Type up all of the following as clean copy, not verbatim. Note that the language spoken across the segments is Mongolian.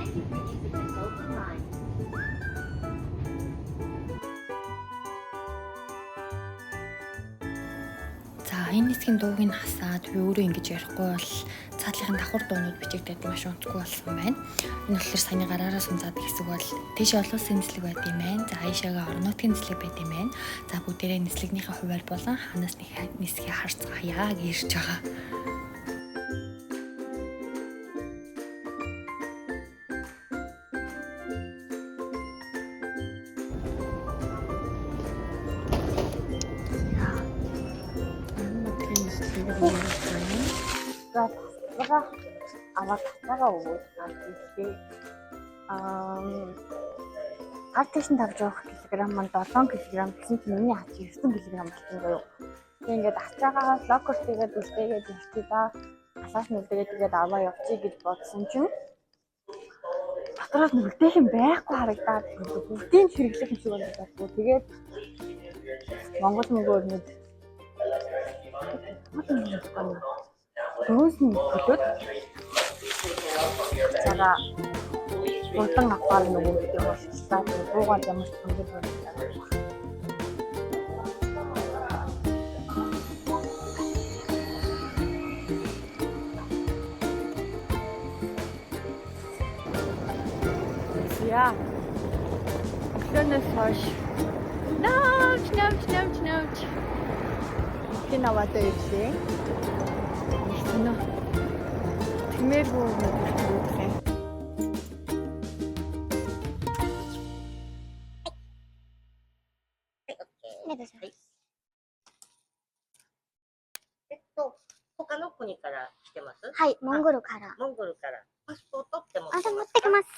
За энэ хэсгийн дууг нь хасаад би өөрөө ингэж ярихгүй бол цаатлахын давхар дуунууд бичигдээд маш унтгүй болсон байна. Энэ болохоор саяны гараараа сунцаад хэсэг бол тийш олон улсын нислэг байд юм байна. За хаашаага орон нутгийн нислэг байд юм байна. За бүгдээрээ нислэгнийхээ хуваар болон ханаас нисхийг харцгаая гэж ирж байгаа. Аваад татагаа өгөөд хэлээ. Гар тэшин тавьж явах килограмм маань 7 кг гэсэн чинь миний хач 9 кг болсон гоо. Тэг ингээд ачаагаа локер тэгээд үлдээгээд явчих да. Алаас нүлдээгээд тэгээд аваа явчих гэж бодсон чинь дотроос нүлдээх юм байхгүй харагдаад бүгдийн хэрэглэх юм шиг болчихсон. Тэгээд Монгол мөнгөөр нэг дөрөс нь төлөөд цага урдан аваад нөгөө гэдэг болчихлаа. Буугаад ямар ч хөнгөл болчихлаа. Ja. Schönes Haus. Nouch. Genau, was da ist. Genau. Тэмээргүй мэдээ.はい、モンゴルから。パスポートって持っあ、じゃあ持ってきます。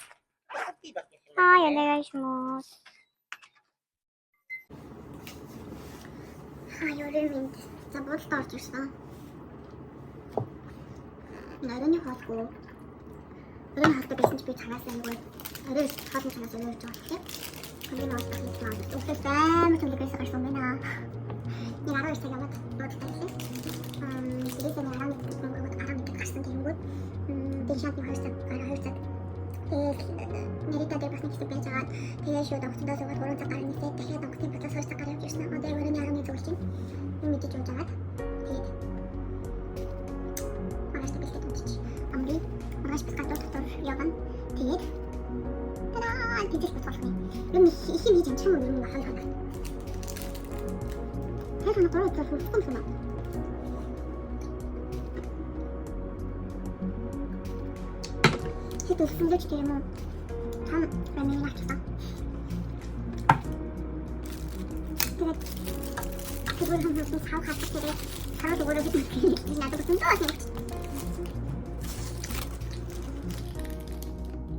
コピーだけしますね。はい、お願いします。Юрийн за буудалд орж ирсэн. Нарийн хоолгүй. Нарийн хоолтой байсан ч би цанаас анггүй. Нарийн хоолны цанаас өнгөрч байгаа тийм. Хамгийн хоолтой хийсэн. Өглөө баймар төлөвлөс гарсан байна. Нэг 12 цаг яваад буудалд ирлээ. Сэрээсээ нэг 11 гарсан тэнгүүд. Би шатны 2 цаг. Тэгээд Нэрита дээр бас нэг хэсэг байж байгаа. Тэгээд шууд октодоо суугаад 3 цаг гарсан нисээ. Дахиад октодын процесс 2 цаг гараад явж ирсэн. Одоо өөрөө 11 зүйл чинь. Нэг мэдээж явж байгаа. Тэгээд маргааш бэлдээд унтчих. Амрын маргааш бэлдээд дотор явна. Тэгээд тараа тийж бодсон. Юм их хийж юм чинь юм хаа. Тэгээд нэг гоо төлөв хүссэн. Хэд үлсэн гэж тийм үү? Там баймын авчихсан. Тэгээд тэгвэл хүмүүс хав хатдаг тэгээд хараад өгөөд гэдэг надад гэсэн тоо.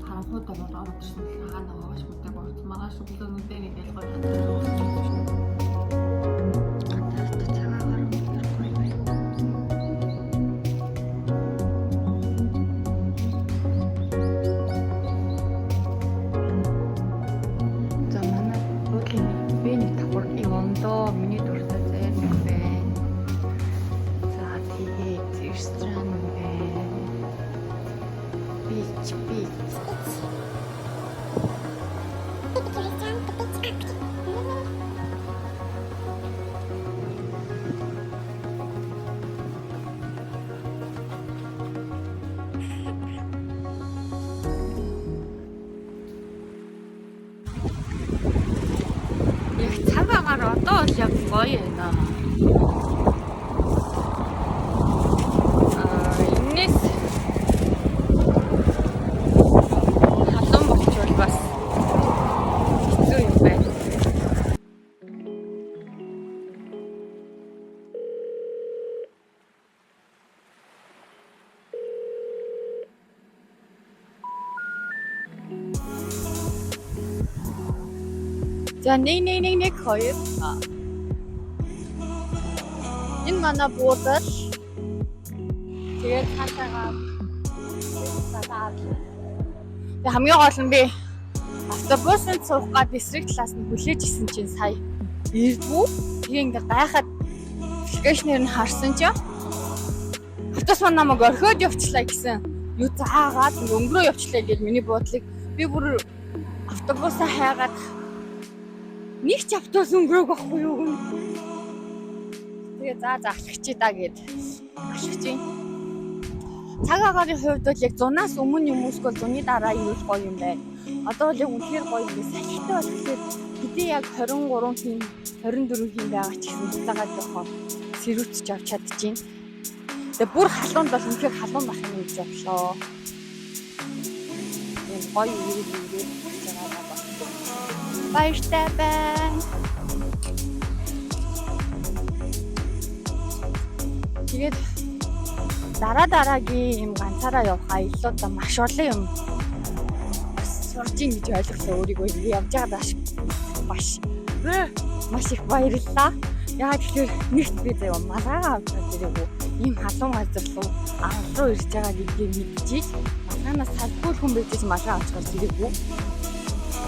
Харахад болоод орох шин хаана аваач бүтээг орж маргааш өглөө нүдээ нэг ялгаа хатдаг. Одоо л яг гоё байна. Энэс халуун болчвол бас хэцүү юм байна. За нэг хоёр. Энэ манай буудал. Тэгээд цаашаа. Тэг хамгийн гол нь би автобусанд суух гад эсрэг талаас нь хүлээж исэн чинь сая ирдгүү. Тэгээ ингээ гайхаад аппликейшнээр нь харсан чинь автобус маань намайг орхиод явчлаа гэсэн юу заагаад өнгөрөө явчлаа гэж миний бодлыг би бүр автобусаа хайгаад нэг ч автобус өнгөрөөг байхгүй юу. Тэгээ за ахлагчи да гэд ахлагчи. Цаг агарын хувьд бол яг 100-аас өмнө юм уусгүй зуны дараа ирүүл гоё юм байна. Одоо бол яг үнэхээр гоё юм. Салхитай бол тэгэхээр хэдий яг 23 хин 24 хин байгаа ч гэсэн цаагаа жоохоо сэрүүцж авч чадчихээн. Тэгээ бүр халуунд бол үнэхээр халуун байх юм гэж бодлоо. Энэ гоё ирээд болж байгаа байна. Баяртай байна. Тэгээд дараагийн юм ганцаараа явах аяллуудаа маш олон юм сурж ийн гэж ойлголоо өөрийгөө ингэ явж байгаа маш их баярлалаа. Яагаад тэгэхээр нэгт би заяа малгайгаа авчаад ирээгүй ийм халуун газар руу авал руу ирж байгаа гэдгийг мэдчихэж малгайнаас салбгүй хүн байж малгай авч гарч ирээгүй.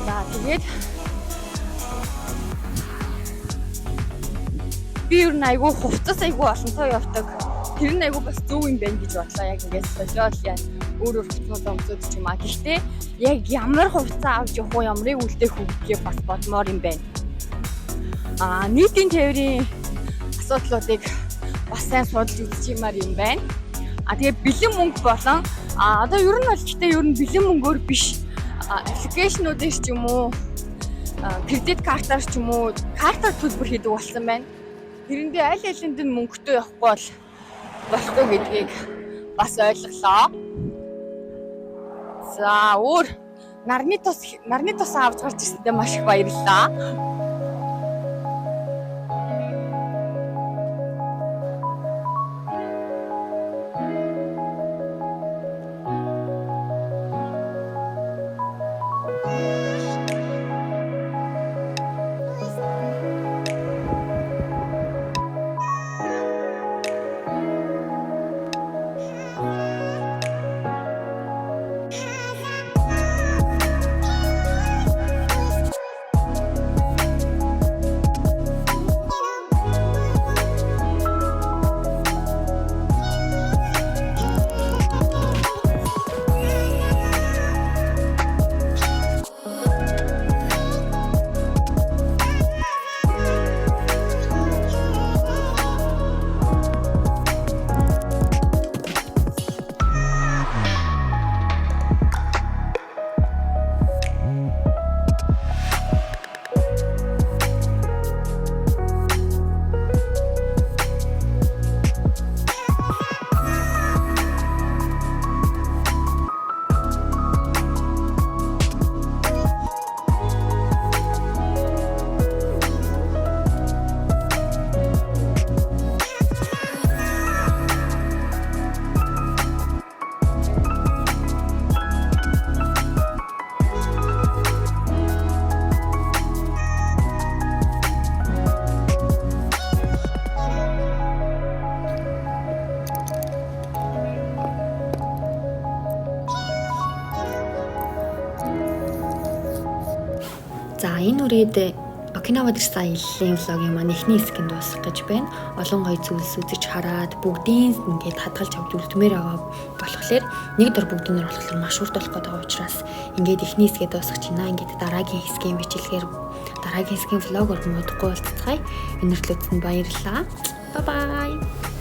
За тэгээд би юу нэг айгүй хувцас айгүй олонтой явдаг. Тэр нь айгүй бас зөв юм байна гэж бодлоо. Яг ингээд солиол яа өөрөөр хувцснуудаа өмсөд ч юм аа. Гэхдээ яг ямар хувцас авч явах уу, ямрыг үлдээх үү гэж бас бодмоор юм байна. Нийтийн тээврийн асуудлуудыг бас сайн судалж үзчихмээр юм байна. Тэгээ бэлэн мөнгө болон одоо ер нь бол гэхдээ ер нь бэлэн мөнгөөр биш аппликейшнуудээс ч юм уу кредит картаар ч юм уу картаар төлбөр хийдэг болсон байна. Тэрэндээ аль алинд нь мөнгөтэй явахгүй болохгүй гэдгийг бас ойлголоо. За өөр нарны тус авч гарч ирсэндээ маш их баярлалаа. За энэ үрээд Окинава дээрс аяллаа влогийн маань эхний хэсгэнд дуусгах гэж байна. Олон гоё зүйлс үзэж хараад бүгдийн ингээд хадгалж авч үлдмээр байгаа болохоор нэг дор бүгднээр болохоор маш урт болох гэдэг учраас ингээд эхний хэсгээ дуусгах чинь ингээд дараагийн хэсгийн бичлэгээр дараагийн хэсгийн влогоор муудахгүй болцгаая. Өнөөрлөөд нь баярлалаа. Bye bye.